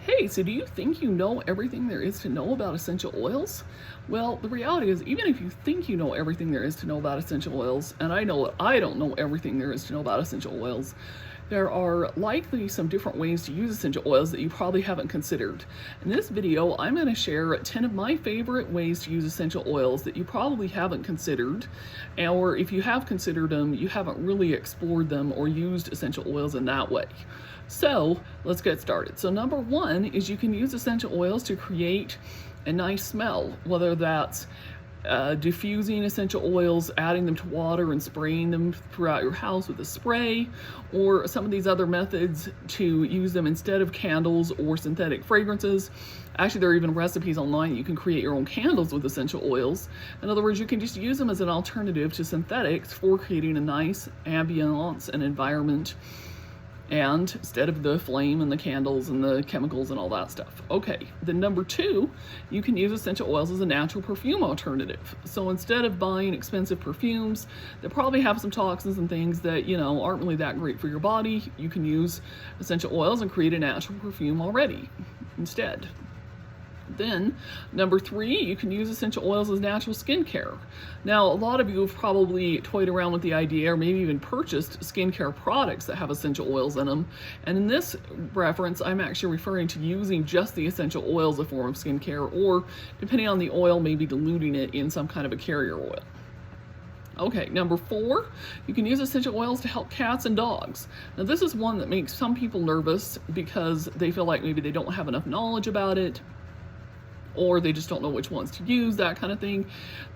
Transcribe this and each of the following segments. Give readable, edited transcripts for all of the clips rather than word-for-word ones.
Hey, so do you think you know everything there is to know about essential oils? Well, the reality is, even if you think you know everything there is to know about essential oils, and I know that I don't know everything there is to know about essential oils, there are likely some different ways to use essential oils that you probably haven't considered. In this video, I'm going to share 10 of my favorite ways to use essential oils that you probably haven't considered, or if you have considered them, you haven't really explored them or used essential oils in that way. So let's get started. So number one is you can use essential oils to create a nice smell, whether that's diffusing essential oils, adding them to water and spraying them throughout your house with a spray, or some of these other methods to use them instead of candles or synthetic fragrances. Actually, there are even recipes online that you can create your own candles with essential oils. In other words, you can just use them as an alternative to synthetics for creating a nice ambiance and environment, and instead of the flame and the candles and the chemicals and all that stuff. Okay, then number two, you can use essential oils as a natural perfume alternative. So instead of buying expensive perfumes that probably have some toxins and things that, aren't really that great for your body, you can use essential oils and create a natural perfume already instead. Then, number three, you can use essential oils as natural skincare. Now, a lot of you have probably toyed around with the idea or maybe even purchased skincare products that have essential oils in them. And in this reference, I'm actually referring to using just the essential oil as a form of skincare, or depending on the oil, maybe diluting it in some kind of a carrier oil. Okay, number four, you can use essential oils to help cats and dogs. Now, this is one that makes some people nervous because they feel like maybe they don't have enough knowledge about it, or they just don't know which ones to use, that kind of thing.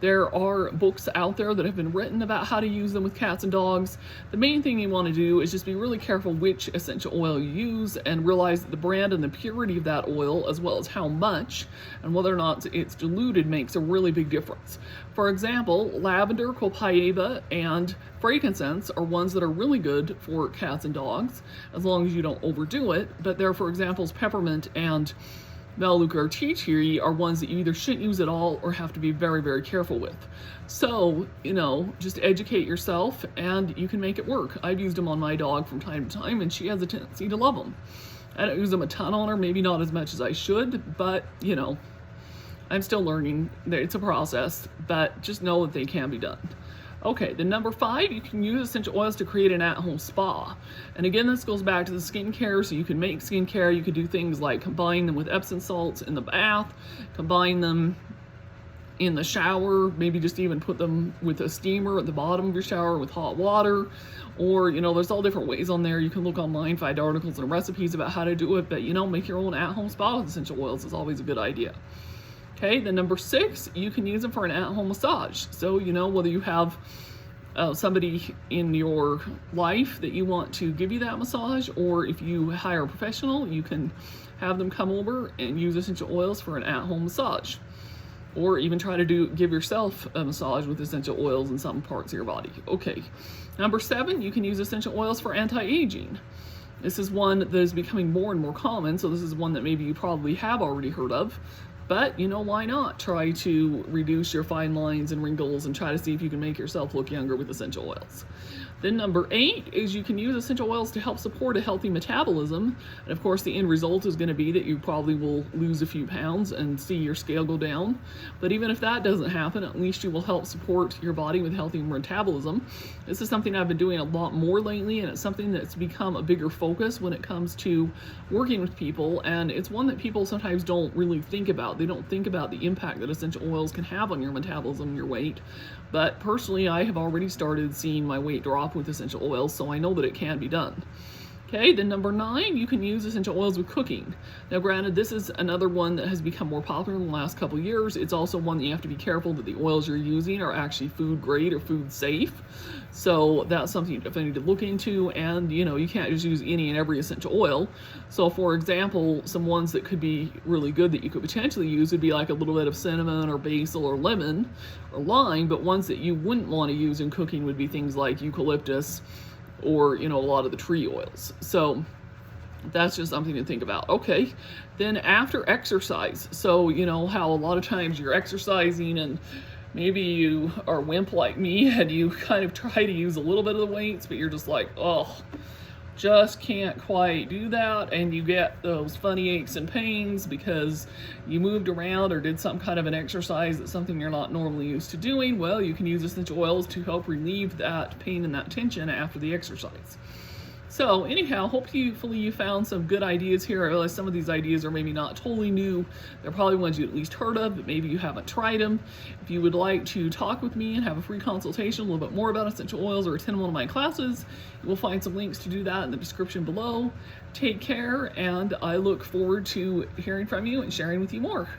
There are books out there that have been written about how to use them with cats and dogs. The main thing you want to do is just be really careful which essential oil you use and realize that the brand and the purity of that oil, as well as how much and whether or not it's diluted, makes a really big difference. For example, lavender, copaiba, and frankincense are ones that are really good for cats and dogs, as long as you don't overdo it. But there, for example, peppermint and Melaleuca or tea tree are ones that you either shouldn't use at all or have to be very, very careful with. So, just educate yourself and you can make it work. I've used them on my dog from time to time and she has a tendency to love them. I don't use them a ton on her, maybe not as much as I should, but, I'm still learning. It's a process, but just know that they can be done. Okay, then number five, you can use essential oils to create an at-home spa. And again, this goes back to the skincare, so you can make skincare. You could do things like combine them with Epsom salts in the bath, combine them in the shower, maybe just even put them with a steamer at the bottom of your shower with hot water. Or, there's all different ways on there. You can look online, find articles and recipes about how to do it, but, make your own at-home spa with essential oils is always a good idea. Okay, then number six, you can use them for an at-home massage. So, whether you have somebody in your life that you want to give you that massage, or if you hire a professional, you can have them come over and use essential oils for an at-home massage. Or even try to give yourself a massage with essential oils in some parts of your body. Okay, number seven, you can use essential oils for anti-aging. This is one that is becoming more and more common, so this is one that maybe you probably have already heard of. But, why not try to reduce your fine lines and wrinkles and try to see if you can make yourself look younger with essential oils. Then number eight is you can use essential oils to help support a healthy metabolism. And of course, the end result is going to be that you probably will lose a few pounds and see your scale go down. But even if that doesn't happen, at least you will help support your body with healthy metabolism. This is something I've been doing a lot more lately, and it's something that's become a bigger focus when it comes to working with people. And it's one that people sometimes don't really think about. They don't think about the impact that essential oils can have on your metabolism and your weight. But personally, I have already started seeing my weight drop with essential oils, so I know that it can be done. Okay, then number nine, you can use essential oils with cooking. Now, granted, this is another one that has become more popular in the last couple of years. It's also one that you have to be careful that the oils you're using are actually food grade or food safe. So that's something you definitely need to look into, and you can't just use any and every essential oil. So for example, some ones that could be really good that you could potentially use would be like a little bit of cinnamon or basil or lemon or lime, but ones that you wouldn't want to use in cooking would be things like eucalyptus, or a lot of the tree oils. So that's just something to think about. Okay, then after exercise, so how a lot of times you're exercising and maybe you are a wimp like me and you kind of try to use a little bit of the weights, but you're just like, oh, just can't quite do that, and you get those funny aches and pains because you moved around or did some kind of an exercise that's something you're not normally used to doing, well, you can use essential oils to help relieve that pain and that tension after the exercise. So anyhow, hopefully you found some good ideas here. I realize some of these ideas are maybe not totally new. They're probably ones you at least heard of, but maybe you haven't tried them. If you would like to talk with me and have a free consultation, a little bit more about essential oils, or attend one of my classes, you will find some links to do that in the description below. Take care, and I look forward to hearing from you and sharing with you more.